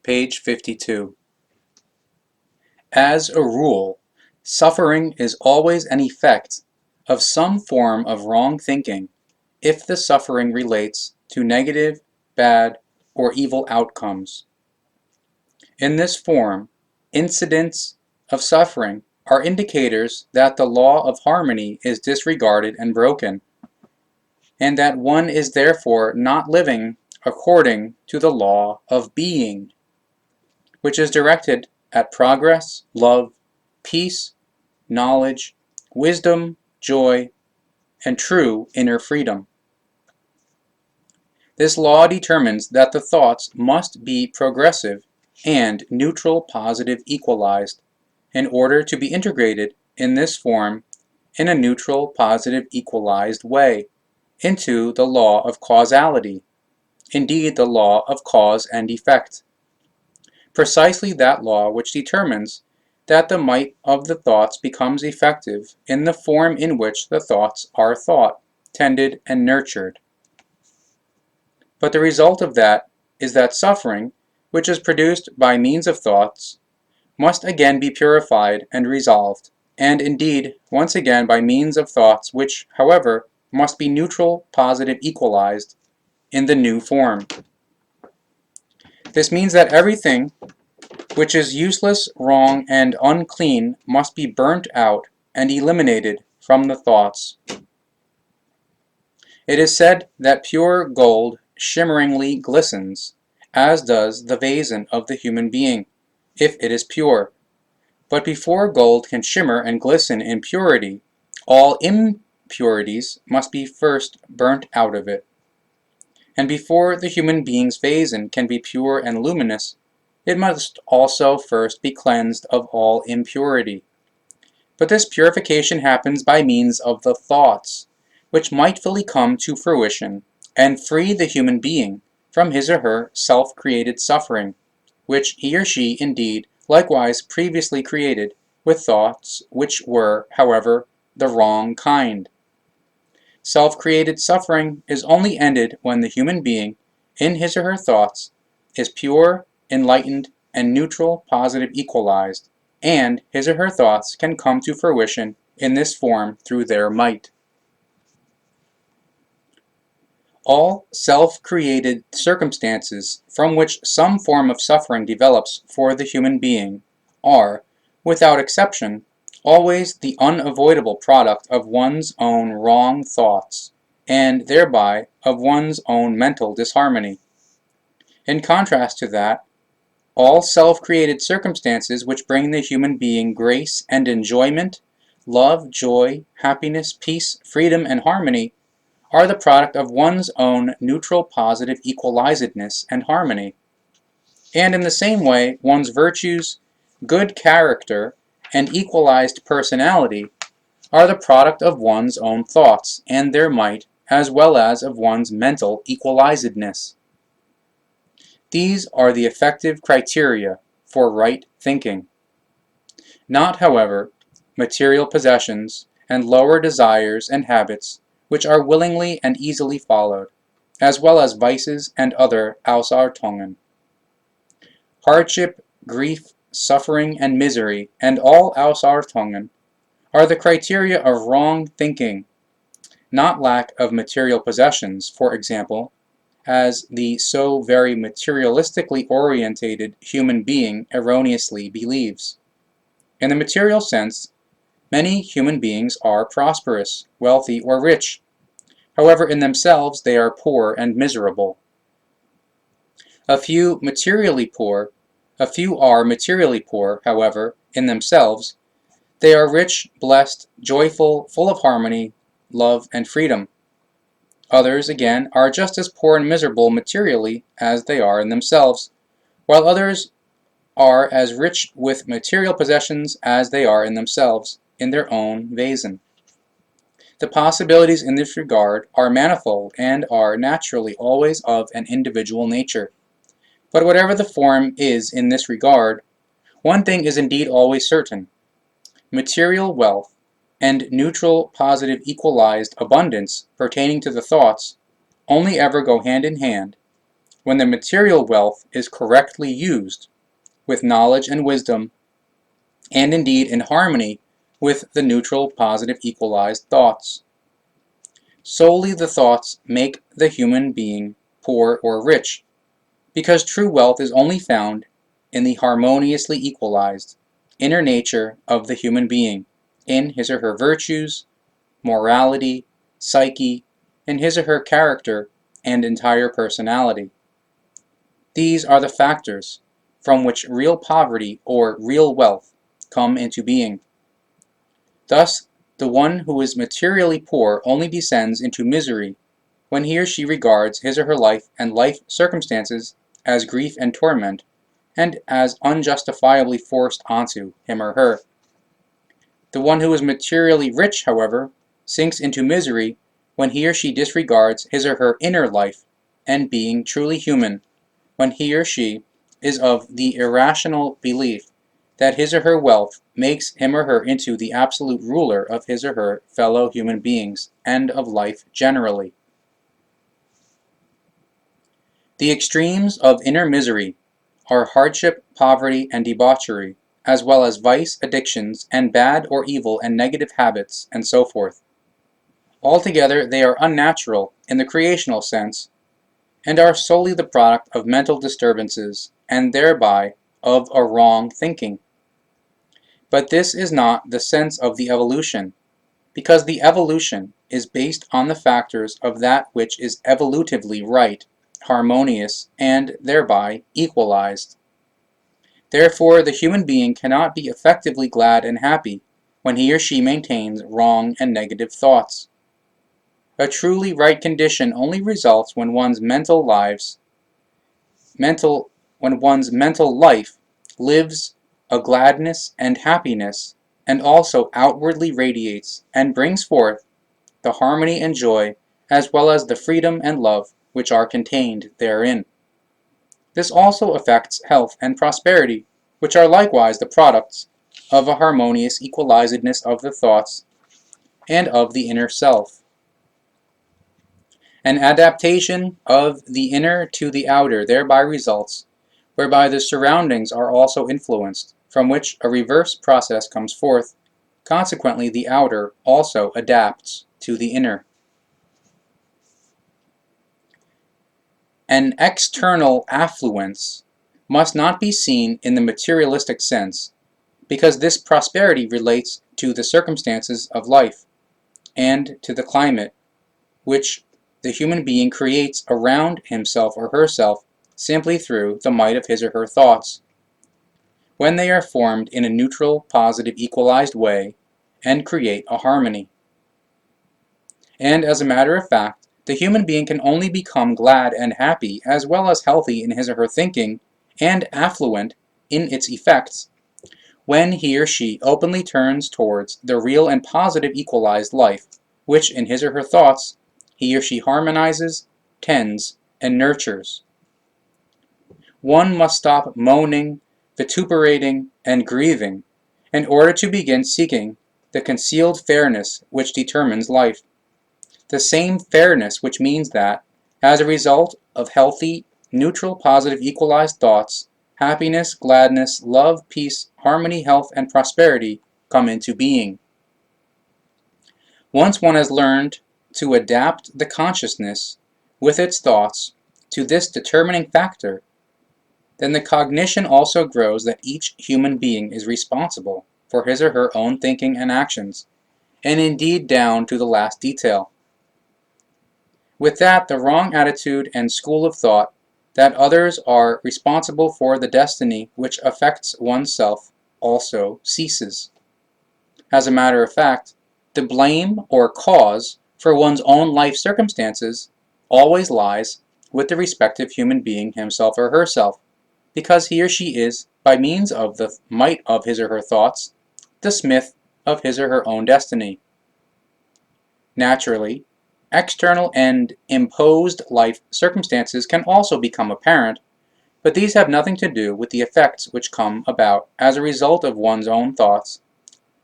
page 52. As a rule, suffering is always an effect of some form of wrong thinking if the suffering relates to negative, bad, or evil outcomes. In this form, incidents of suffering are indicators that the law of harmony is disregarded and broken, and that one is therefore not living according to the law of being, which is directed at progress, love, peace, knowledge, wisdom, joy, and true inner freedom. This law determines that the thoughts must be progressive and neutral positive equalized in order to be integrated in this form in a neutral positive equalized way into the law of causality, indeed the law of cause and effect. Precisely that law which determines that the might of the thoughts becomes effective in the form in which the thoughts are thought, tended, and nurtured. But the result of that is that suffering, which is produced by means of thoughts, must again be purified and resolved, and indeed once again by means of thoughts which, however, must be neutral, positive, equalized in the new form. This means that everything which is useless, wrong, and unclean must be burnt out and eliminated from the thoughts. It is said that pure gold shimmeringly glistens, as does the vasen of the human being, if it is pure. But before gold can shimmer and glisten in purity, all impurities must be first burnt out of it. And before the human being's vasen can be pure and luminous, it must also first be cleansed of all impurity. But this purification happens by means of the thoughts, which might fully come to fruition and free the human being from his or her self-created suffering, which he or she indeed likewise previously created with thoughts which were, however, the wrong kind. Self-created suffering is only ended when the human being, in his or her thoughts, is pure, enlightened, and neutral, positive, equalized, and his or her thoughts can come to fruition in this form through their might. All self-created circumstances from which some form of suffering develops for the human being are, without exception, always the unavoidable product of one's own wrong thoughts, and thereby of one's own mental disharmony. In contrast to that, all self-created circumstances which bring the human being grace and enjoyment, love, joy, happiness, peace, freedom, and harmony are the product of one's own neutral positive equalizedness and harmony. And in the same way, one's virtues, good character, and equalized personality are the product of one's own thoughts and their might, as well as of one's mental equalizedness. These are the effective criteria for right thinking. Not, however, material possessions and lower desires and habits which are willingly and easily followed, as well as vices and other Ausartungen. Hardship, grief, suffering, and misery, and all Ausartungen, are the criteria of wrong thinking, not lack of material possessions, for example, as the so very materialistically orientated human being erroneously believes. In the material sense, many human beings are prosperous, wealthy, or rich. However, in themselves they are poor and miserable. A few are materially poor, however, in themselves. They are rich, blessed, joyful, full of harmony, love, and freedom. Others, again, are just as poor and miserable materially as they are in themselves, while others are as rich with material possessions as they are in themselves, in their own vasen. The possibilities in this regard are manifold and are naturally always of an individual nature. But whatever the form is in this regard, one thing is indeed always certain: material wealth and neutral, positive, equalized abundance pertaining to the thoughts only ever go hand in hand, when the material wealth is correctly used with knowledge and wisdom, and indeed in harmony with the neutral, positive, equalized thoughts. Solely the thoughts make the human being poor or rich, because true wealth is only found in the harmoniously equalized inner nature of the human being, in his or her virtues, morality, psyche, in his or her character and entire personality. These are the factors from which real poverty or real wealth come into being. Thus, the one who is materially poor only descends into misery when he or she regards his or her life and life circumstances as grief and torment, and as unjustifiably forced onto him or her. The one who is materially rich, however, sinks into misery when he or she disregards his or her inner life and being truly human, when he or she is of the irrational belief that his or her wealth makes him or her into the absolute ruler of his or her fellow human beings and of life generally. The extremes of inner misery are hardship, poverty, and debauchery, as well as vice, addictions, and bad or evil and negative habits, and so forth. Altogether, they are unnatural in the creational sense, and are solely the product of mental disturbances, and thereby of a wrong thinking. But this is not the sense of the evolution, because the evolution is based on the factors of that which is evolutively right, harmonious, and thereby equalized. Therefore, the human being cannot be effectively glad and happy when he or she maintains wrong and negative thoughts. A truly right condition only results when one's mental life lives a gladness and happiness, and also outwardly radiates and brings forth the harmony and joy, as well as the freedom and love which are contained therein. This also affects health and prosperity, which are likewise the products of a harmonious equalizedness of the thoughts and of the inner self. An adaptation of the inner to the outer thereby results, whereby the surroundings are also influenced, from which a reverse process comes forth. Consequently, the outer also adapts to the inner. An external affluence must not be seen in the materialistic sense, because this prosperity relates to the circumstances of life and to the climate which the human being creates around himself or herself simply through the might of his or her thoughts, when they are formed in a neutral, positive, equalized way and create a harmony. And as a matter of fact, the human being can only become glad and happy, as well as healthy in his or her thinking, and affluent in its effects, when he or she openly turns towards the real and positive equalized life, which in his or her thoughts he or she harmonizes, tends, and nurtures. One must stop moaning, vituperating, and grieving in order to begin seeking the concealed fairness which determines life. The same fairness which means that, as a result of healthy, neutral, positive, equalized thoughts, happiness, gladness, love, peace, harmony, health, and prosperity come into being. Once one has learned to adapt the consciousness with its thoughts to this determining factor, then the cognition also grows that each human being is responsible for his or her own thinking and actions, and indeed down to the last detail. With that, the wrong attitude and school of thought that others are responsible for the destiny which affects oneself also ceases. As a matter of fact, the blame or cause for one's own life circumstances always lies with the respective human being himself or herself, because he or she is, by means of the might of his or her thoughts, the smith of his or her own destiny. Naturally, external and imposed life circumstances can also become apparent, but these have nothing to do with the effects which come about as a result of one's own thoughts,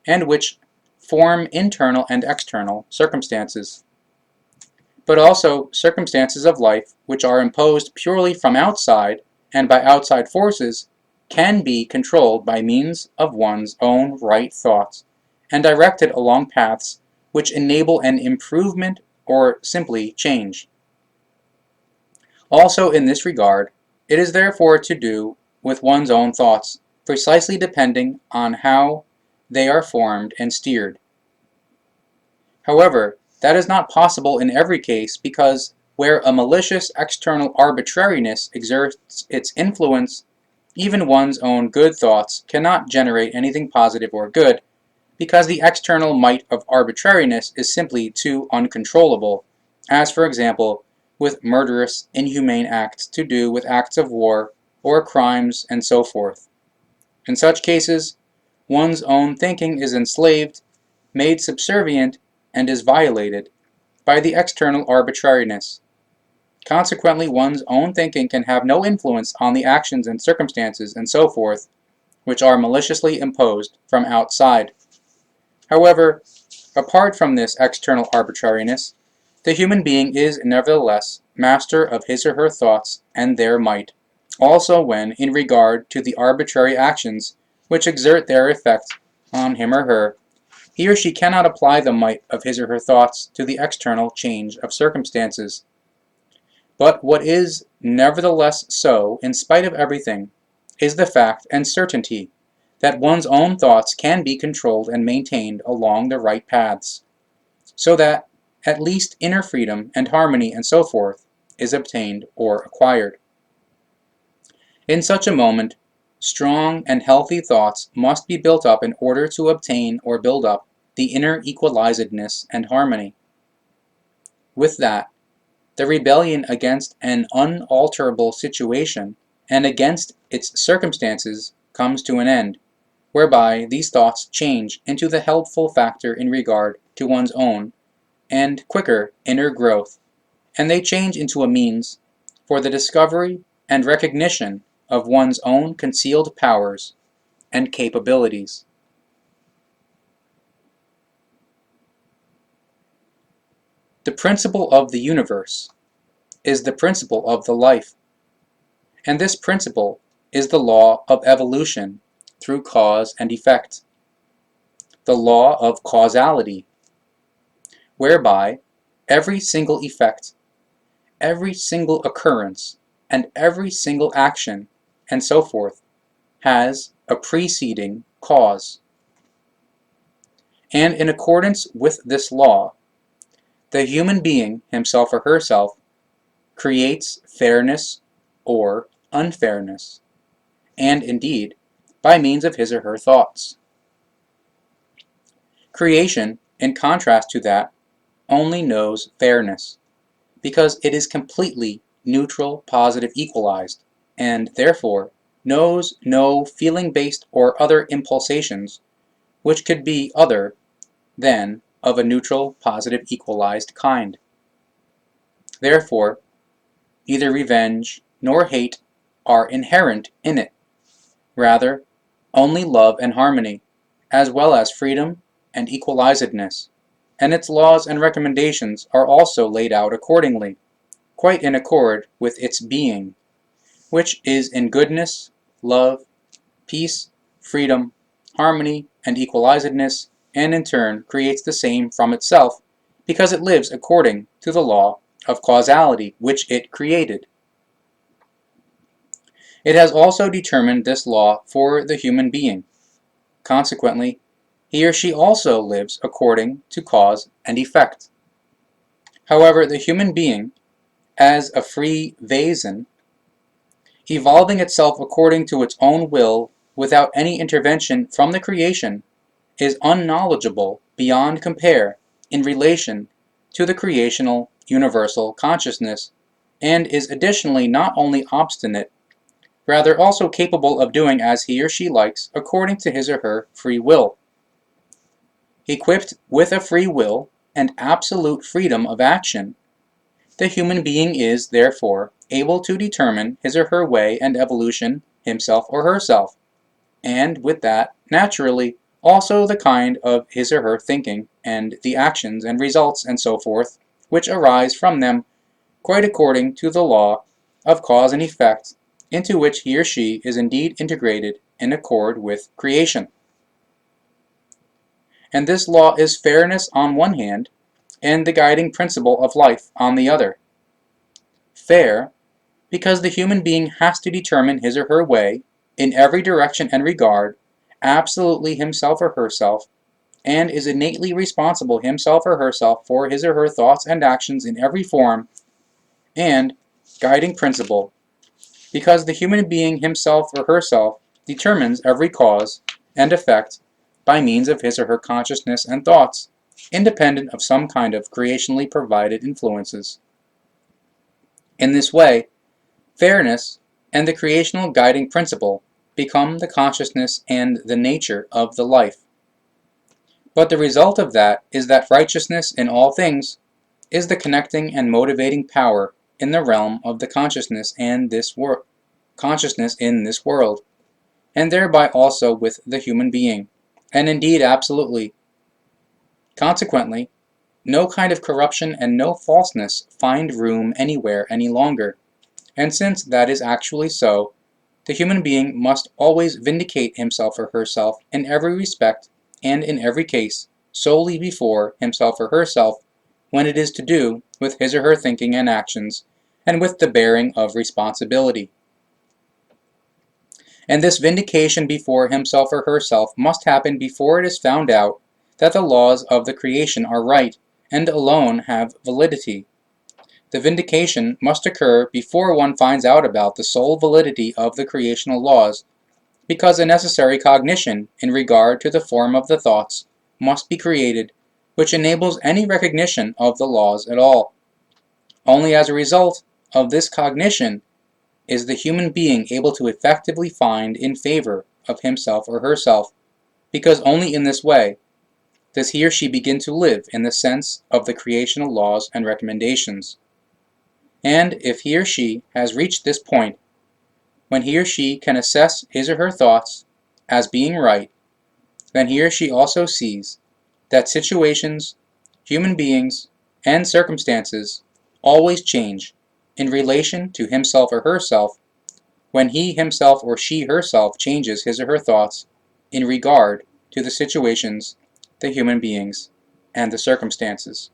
and which form internal and external circumstances. but also circumstances of life which are imposed purely from outside and by outside forces can be controlled by means of one's own right thoughts and directed along paths which enable an improvement or simply change. Also in this regard, it is therefore to do with one's own thoughts, precisely depending on how they are formed and steered. However, that is not possible in every case because where a malicious external arbitrariness exerts its influence, even one's own good thoughts cannot generate anything positive or good, because the external might of arbitrariness is simply too uncontrollable, as for example with murderous, inhumane acts to do with acts of war or crimes and so forth. In such cases, one's own thinking is enslaved, made subservient, and is violated by the external arbitrariness. Consequently, one's own thinking can have no influence on the actions and circumstances and so forth, which are maliciously imposed from outside. However, apart from this external arbitrariness, the human being is nevertheless master of his or her thoughts and their might, also when in regard to the arbitrary actions which exert their effect on him or her, he or she cannot apply the might of his or her thoughts to the external change of circumstances. But what is nevertheless so, in spite of everything, is the fact and certainty that one's own thoughts can be controlled and maintained along the right paths, so that at least inner freedom and harmony and so forth is obtained or acquired. In such a moment, strong and healthy thoughts must be built up in order to obtain or build up the inner equalizedness and harmony. With that, the rebellion against an unalterable situation and against its circumstances comes to an end, whereby these thoughts change into the helpful factor in regard to one's own and quicker inner growth, and they change into a means for the discovery and recognition of one's own concealed powers and capabilities. The principle of the universe is the principle of the life, and this principle is the law of evolution through cause and effect, the law of causality, whereby every single effect, every single occurrence, and every single action, and so forth, has a preceding cause. And in accordance with this law, the human being, himself or herself, creates fairness or unfairness, and indeed, by means of his or her thoughts. Creation, in contrast to that, only knows fairness, because it is completely neutral, positive, equalized, and therefore knows no feeling-based or other impulsations which could be other than of a neutral, positive, equalized kind. Therefore, neither revenge nor hate are inherent in it. Rather, only love and harmony, as well as freedom and equalizedness, and its laws and recommendations are also laid out accordingly, quite in accord with its being, which is in goodness, love, peace, freedom, harmony, and equalizedness, and in turn creates the same from itself, because it lives according to the law of causality which it created. It has also determined this law for the human being. Consequently, he or she also lives according to cause and effect. However, the human being, as a free vason, evolving itself according to its own will without any intervention from the creation, is unknowledgeable beyond compare in relation to the creational universal consciousness, and is additionally not only obstinate, rather also capable of doing as he or she likes according to his or her free will. Equipped with a free will and absolute freedom of action, the human being is, therefore, able to determine his or her way and evolution himself or herself, and with that, naturally, also the kind of his or her thinking and the actions and results and so forth which arise from them quite according to the law of cause and effect, into which he or she is indeed integrated in accord with creation. And this law is fairness on one hand, and the guiding principle of life on the other. Fair, because the human being has to determine his or her way, in every direction and regard, absolutely himself or herself, and is innately responsible himself or herself for his or her thoughts and actions in every form, and guiding principle, because the human being himself or herself determines every cause and effect by means of his or her consciousness and thoughts, independent of some kind of creationally provided influences. In this way, fairness and the creational guiding principle become the consciousness and the nature of the life. But the result of that is that righteousness in all things is the connecting and motivating power in the realm of the consciousness in this world, and thereby also with the human being, and indeed absolutely. Consequently, no kind of corruption and no falseness find room anywhere any longer, and since that is actually so, the human being must always vindicate himself or herself in every respect and in every case solely before himself or herself when it is to do with his or her thinking and actions, and with the bearing of responsibility. And this vindication before himself or herself must happen before it is found out that the laws of the creation are right and alone have validity. The vindication must occur before one finds out about the sole validity of the creational laws, because a necessary cognition in regard to the form of the thoughts must be created which enables any recognition of the laws at all. Only as a result of this cognition is the human being able to effectively find in favor of himself or herself, because only in this way does he or she begin to live in the sense of the creational laws and recommendations. And if he or she has reached this point, when he or she can assess his or her thoughts as being right, then he or she also sees that situations, human beings, and circumstances always change in relation to himself or herself when he himself or she herself changes his or her thoughts in regard to the situations, the human beings, and the circumstances.